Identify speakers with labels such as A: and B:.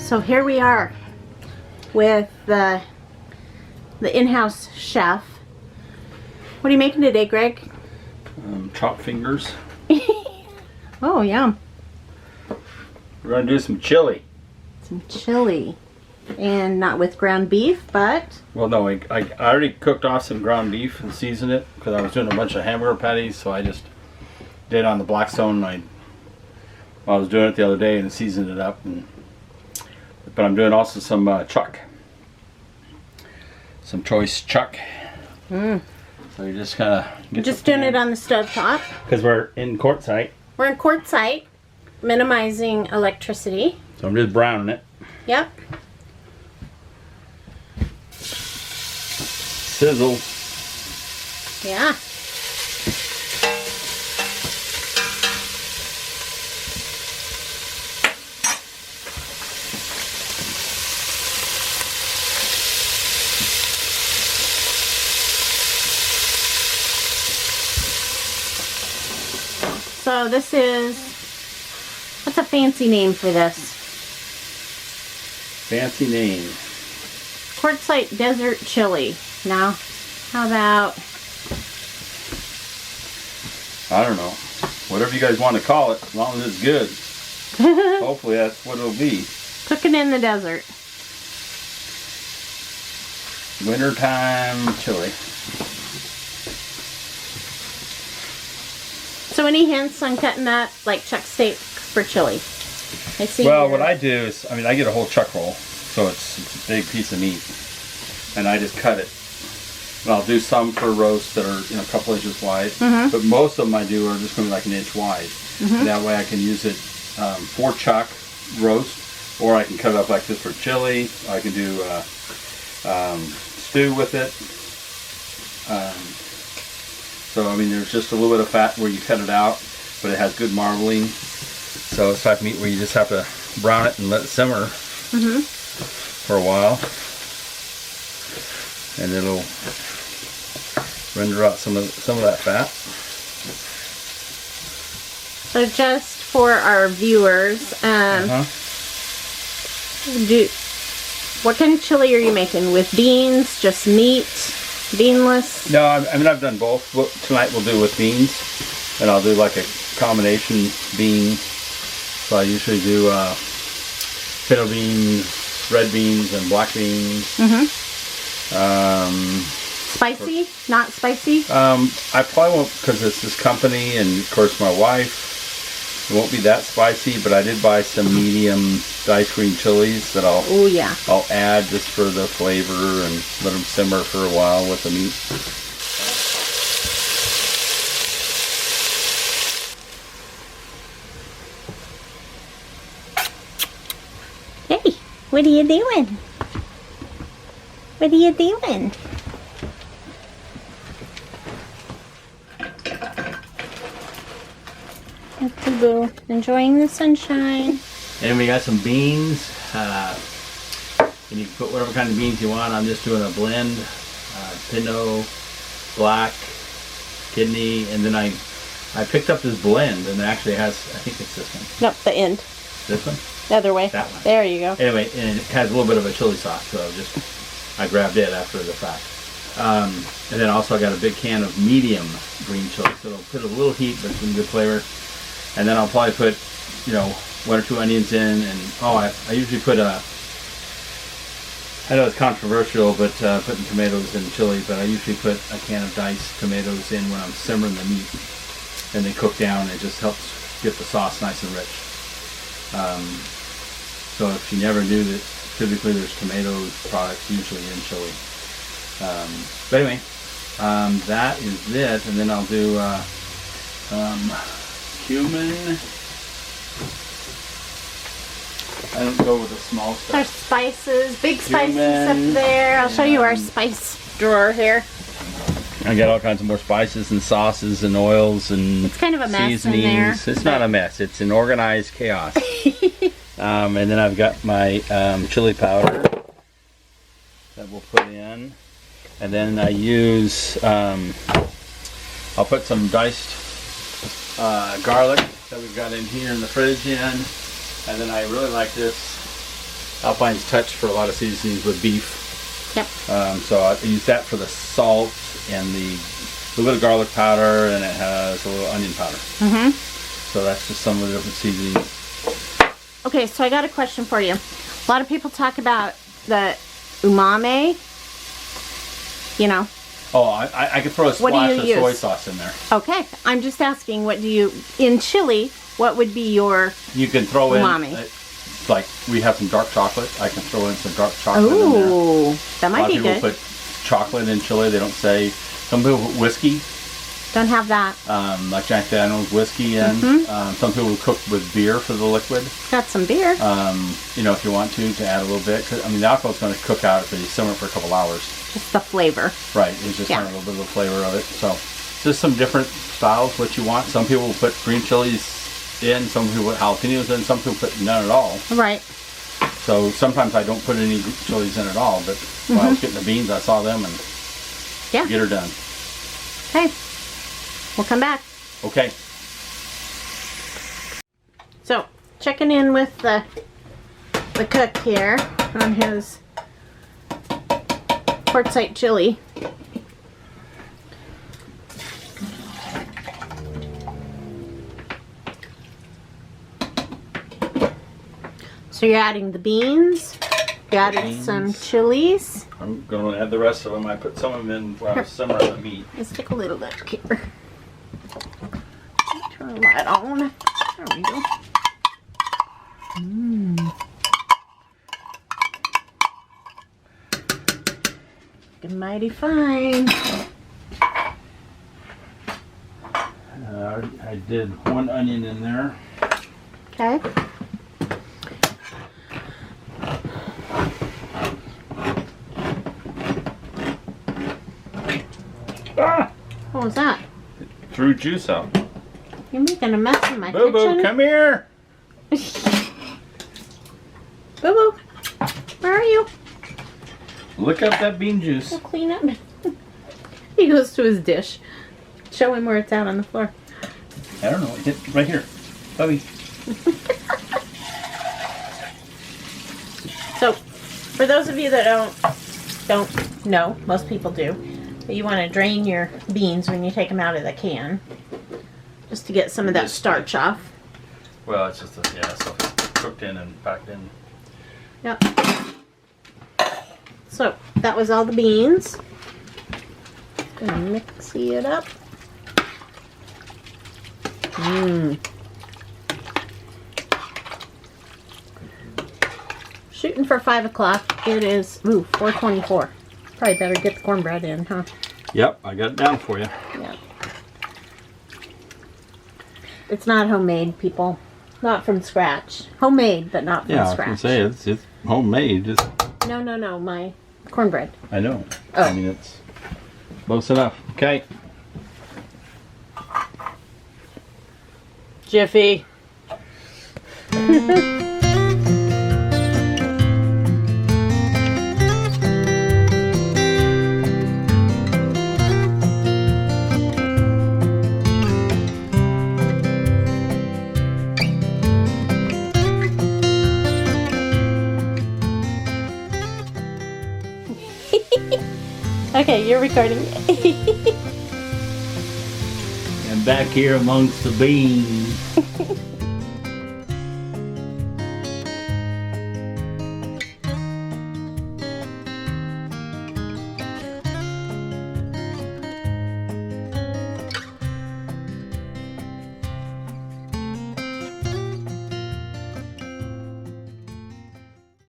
A: So here we are with the in-house chef. What are you making today, Greg?
B: Chopped fingers.
A: Oh, yum.
B: We're gonna do some chili.
A: Some chili. And not with ground beef, but...
B: Well, no, I already cooked off some ground beef and seasoned it because I was doing a bunch of hamburger patties, so I just did it on the Blackstone. I was doing it the other day and seasoned it up. But I'm doing also some chuck. Some choice chuck. So you just kind of...
A: Just doing it on the stove top.
B: Because we're in Quartzsite.
A: We're in Quartzsite, minimizing electricity.
B: So I'm just browning it.
A: Yep.
B: Sizzle.
A: Yeah. So this is, what's a fancy name for this?
B: Fancy name.
A: Quartzsite Desert Chili. Now, how about...
B: I don't know. Whatever you guys want to call it, as long as it's good. Hopefully that's what it'll be.
A: Cooking in the desert.
B: Wintertime chili.
A: So any hints on cutting that like chuck steak for chili? I see.
B: Well, what I do is, I get a whole chuck roll, so it's a big piece of meat, and I just cut it. And I'll do some for roast that are a couple inches wide, but most of them I do are just going to be like an inch wide. And that way I can use it for chuck roast, or I can cut it up like this for chili. I can do stew with it. So there's just a little bit of fat where you cut it out, but it has good marbling. So it's type of meat where you just have to brown it and let it simmer for a while, and it'll render out some of that fat.
A: So just for our viewers, what kind of chili are you making? With beans, just meat, beanless?
B: No, I've done both. Tonight we'll do with beans, and I'll do like a combination bean. So I usually do pinto beans, red beans, and black beans.
A: Spicy? Not spicy?
B: I probably won't, because it's this company, and of course my wife. It won't be that spicy, but I did buy some medium diced green chilies that I'll add just for the flavor and let them simmer for a while with the meat.
A: Hey, what are you doing? What are you doing? Enjoying the sunshine.
B: And we got some beans. And you can put whatever kind of beans you want. I'm just doing a blend. Pinto, black, kidney, and then I picked up this blend, and it actually has, I think it's this one.
A: Nope, the end.
B: This one?
A: The other way.
B: That one.
A: There you go.
B: Anyway, and it has a little bit of a chili sauce, so I grabbed it after the fact. And then also I got a big can of medium green chili, so it'll put a little heat, but some good flavor. And then I'll probably put, 1 or 2 onions in, and I usually put I know it's controversial, but putting tomatoes in chili, but I usually put a can of diced tomatoes in when I'm simmering the meat, and they cook down. It just helps get the sauce nice and rich. So if you never knew that, typically there's tomato products usually in chili. But anyway, that is it, and then I'll do cumin. I don't go with the small stuff.
A: Our spices, big spices up there. I'll show you our spice drawer here.
B: I got all kinds of more spices and sauces and oils and
A: it's kind of a mess
B: seasonings.
A: In there.
B: It's not a mess. It's an organized chaos. And then I've got my chili powder that we'll put in. And then I use, I'll put some diced garlic that we've got in here in the fridge in. And then I really like this Alpine's Touch for a lot of seasonings with beef.
A: Yep.
B: So I use that for the salt and the little bit of garlic powder, and it has a little onion powder.
A: Mm-hmm.
B: So that's just some of the different seasonings.
A: Okay, so I got a question for you. A lot of people talk about the umami. You know.
B: Oh, I could throw a splash of soy sauce in there.
A: Okay, I'm just asking, what do you, in chili, what would be your
B: You can throw
A: umami?
B: like we have some dark chocolate. I can throw in some dark chocolate in there.
A: Ooh, that might be
B: A lot of people
A: good.
B: put chocolate in chili. They don't say. Some people put whiskey,
A: Don't have that.
B: like Jack Daniel's whiskey in.
A: Mm-hmm.
B: Some people cook with beer for the liquid.
A: Got some beer.
B: You know, if you want to add a little bit. 'Cause, I mean, the alcohol's going to cook out if you simmer it for a couple hours.
A: Just the flavor.
B: Right, it's just kind of a little bit of the flavor of it. So, just some different styles, what you want. Some people put green chilies in, some people put jalapenos in, some people put none at all.
A: Right.
B: So, sometimes I don't put any chilies in at all, but while I was getting the beans, I saw them and
A: Yeah.
B: get her done.
A: Okay. We'll come back.
B: Okay.
A: So, checking in with the cook here on his Quartzsite chili. So you're adding the beans. You added some chilies.
B: I'm going to add the rest of them. I put some of them in while I was simmering the meat.
A: Let's take a little look here. Turn the light on. There we go. Looking mighty fine.
B: I did one onion in there.
A: Okay.
B: Ah!
A: What was that?
B: Threw juice out.
A: You're making a mess in my
B: Boo Boo,
A: kitchen.
B: come here.
A: Boo Boo, where are you?
B: Look up that bean juice.
A: Go clean up. He goes to his dish. Show him where it's out on the floor.
B: I don't know. Hit right here, Bubby.
A: So, for those of you that don't know, most people do, but you want to drain your beans when you take them out of the can, just to get some of that starch off.
B: Well, it's just stuff cooked in and packed in.
A: Yep. So, that was all the beans. Gonna mix it up. Shooting for 5 o'clock. It is 4:24. Probably better get the cornbread in, huh?
B: Yep, I got it down for you.
A: Yeah. It's not homemade, people. Not from scratch. Homemade, but not from
B: Yeah, I was
A: scratch.
B: gonna say it's homemade. Just
A: No, my cornbread.
B: I know.
A: Oh.
B: I mean it's close enough. Okay.
A: Jiffy. Okay, you're recording.
B: And back here amongst the beans.